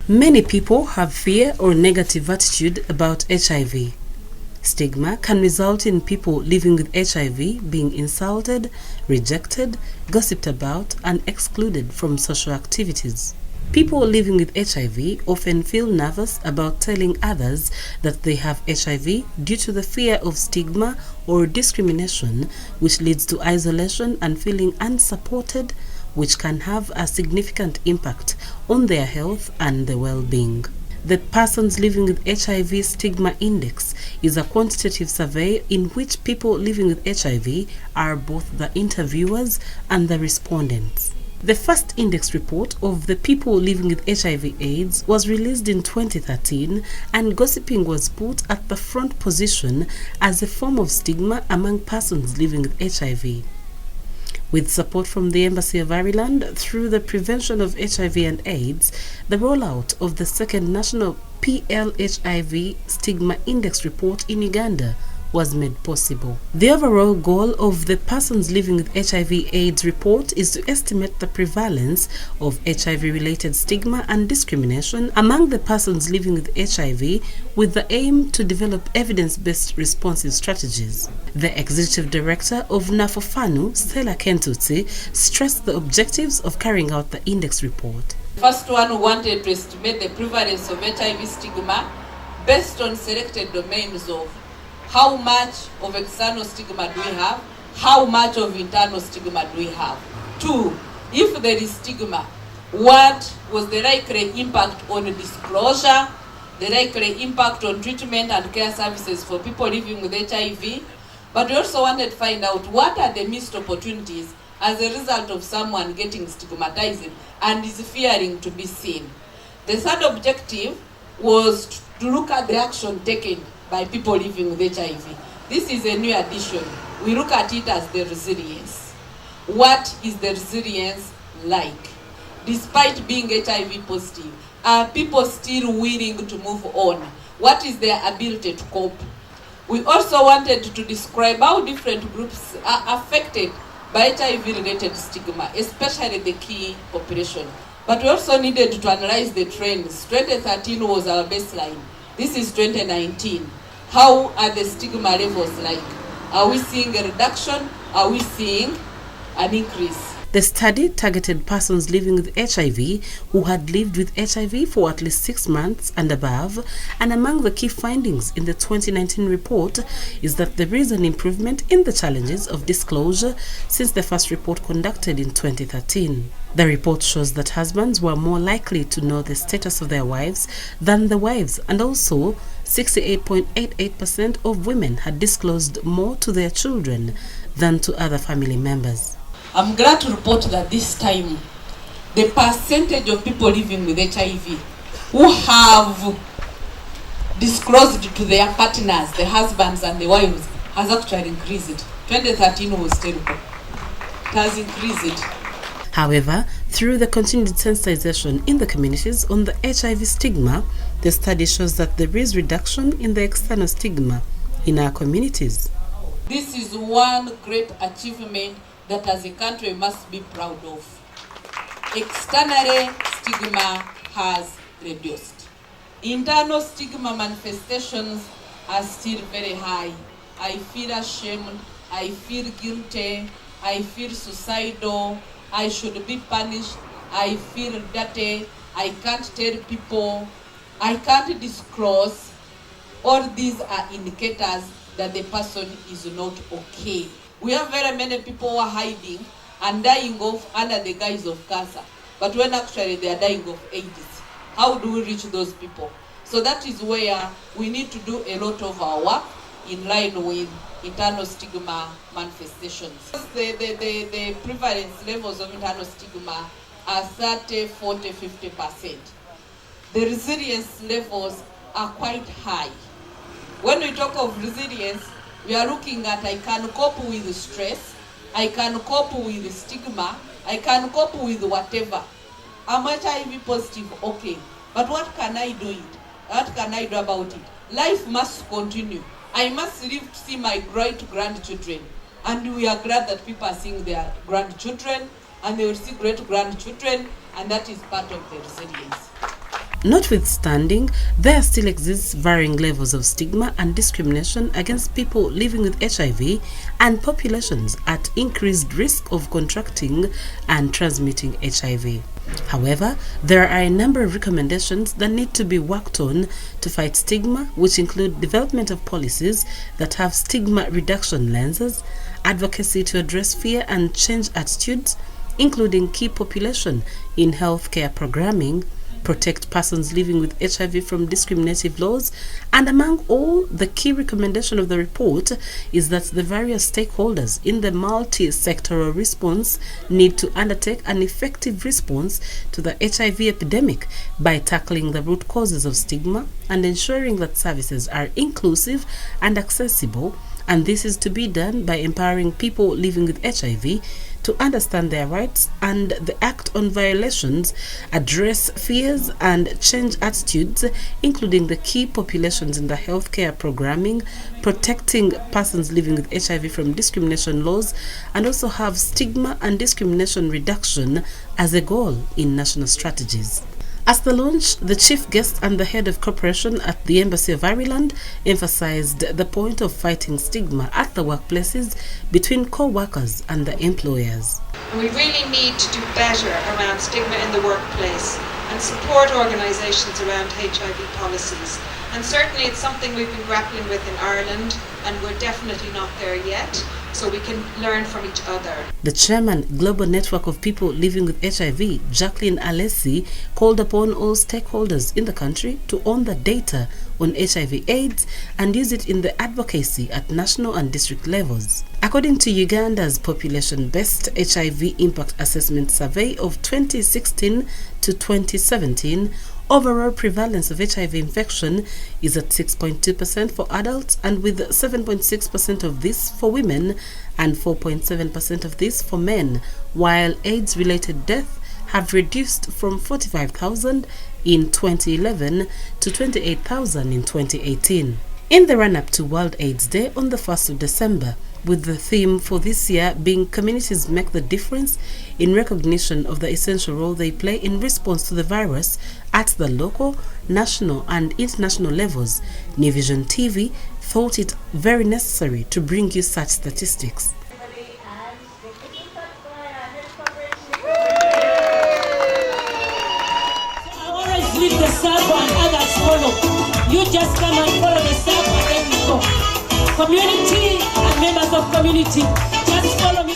Many people have fear or negative attitude about HIV. Stigma can result in people living with HIV being insulted, rejected, gossiped about, and excluded from social activities. People living with HIV often feel nervous about telling others that they have HIV due to the fear of stigma or discrimination, which leads to isolation and feeling unsupported, which can have a significant impact on their health and their well-being. The Persons Living with HIV Stigma Index is a quantitative survey in which people living with HIV are both the interviewers and the respondents. The first index report of the people living with HIV/AIDS was released in 2013, and gossiping was put at the front position as a form of stigma among persons living with HIV. With support from the Embassy of Ireland through the Prevention of HIV and AIDS, the rollout of the second national PLHIV Stigma Index report in Uganda was made possible. The overall goal of the Persons Living with HIV/AIDS report is to estimate the prevalence of HIV-related stigma and discrimination among the persons living with HIV, with the aim to develop evidence-based responsive strategies. The Executive Director of NAFOFANU, Stella Kentutsi, stressed the objectives of carrying out the index report. First one, we wanted to estimate the prevalence of HIV stigma based on selected domains of how much of external stigma do we have, how much of internal stigma do we have. 2, if there is stigma, what was the likely impact on disclosure, the likely impact on treatment and care services for people living with HIV. But we also wanted to find out what are the missed opportunities as a result of someone getting stigmatized and is fearing to be seen. The third objective was to look at the action taken by people living with HIV. This is a new addition. We look at it as the resilience. What is the resilience like? Despite being HIV positive, are people still willing to move on? What is their ability to cope? We also wanted to describe how different groups are affected by HIV-related stigma, especially the key population. But we also needed to analyze the trends. 2013 was our baseline. This is 2019. How are the stigma levels like? Are we seeing a reduction? Are we seeing an increase? The study targeted persons living with HIV who had lived with HIV for at least 6 months and above, and among the key findings in the 2019 report is that there is an improvement in the challenges of disclosure since the first report conducted in 2013. The report shows that husbands were more likely to know the status of their wives than the wives, and also 68.88% of women had disclosed more to their children than to other family members. I'm glad to report that this time, the percentage of people living with HIV who have disclosed to their partners, the husbands and the wives, has actually increased. 2013 was terrible. It has increased. However, through the continued sensitization in the communities on the HIV stigma, the study shows that there is reduction in the external stigma in our communities. This is one great achievement that as a country we must be proud of. Externally, stigma has reduced. Internal stigma manifestations are still very high. I feel ashamed, I feel guilty, I feel suicidal, I should be punished, I feel dirty, I can't tell people, I can't disclose. All these are indicators that the person is not okay. We have very many people who are hiding and dying off under the guise of cancer, but when actually they are dying of AIDS. How do we reach those people? So that is where we need to do a lot of our work in line with internal stigma manifestations. The prevalence levels of internal stigma are 30, 40, 50%. The resilience levels are quite high. When we talk of resilience, we are looking at I can cope with stress, I can cope with stigma, I can cope with whatever. I'm HIV positive, okay, but what can I do it? What can I do about it? Life must continue. I must live to see my great-grandchildren. And we are glad that people are seeing their grandchildren, and they will see great-grandchildren, and that is part of the resilience. Notwithstanding, there still exists varying levels of stigma and discrimination against people living with HIV and populations at increased risk of contracting and transmitting HIV. However, there are a number of recommendations that need to be worked on to fight stigma, which include development of policies that have stigma reduction lenses, advocacy to address fear and change attitudes, including key population in healthcare programming, protect persons living with HIV from discriminative laws, and among all, the key recommendation of the report is that the various stakeholders in the multi-sectoral response need to undertake an effective response to the HIV epidemic by tackling the root causes of stigma and ensuring that services are inclusive and accessible, and this is to be done by empowering people living with HIV to understand their rights and the act on violations, address fears and change attitudes, including the key populations in the healthcare programming, protecting persons living with HIV from discrimination laws, and also have stigma and discrimination reduction as a goal in national strategies. At the launch, the chief guest and the head of cooperation at the Embassy of Ireland emphasized the point of fighting stigma at the workplaces between co-workers and the employers. And we really need to do better around stigma in the workplace and support organisations around HIV policies. And certainly it's something we've been grappling with in Ireland, and we're definitely not there yet, so we can learn from each other. The chairman, Global Network of People Living with HIV, Jacqueline Alessi, called upon all stakeholders in the country to own the data on HIV/AIDS and use it in the advocacy at national and district levels. According to Uganda's population-based HIV Impact Assessment Survey of 2016 to 2017, overall prevalence of HIV infection is at 6.2% for adults, and with 7.6% of this for women and 4.7% of this for men, while AIDS-related deaths have reduced from 45,000 in 2011 to 28,000 in 2018. In the run-up to World AIDS Day on the 1st of December, with the theme for this year being Communities Make the Difference, in recognition of the essential role they play in response to the virus at the local, national and international levels, New Vision TV thought it very necessary to bring you such statistics. I always leave the circle and others follow. You just come and follow the circle and then we go. Community and members of community, just follow me.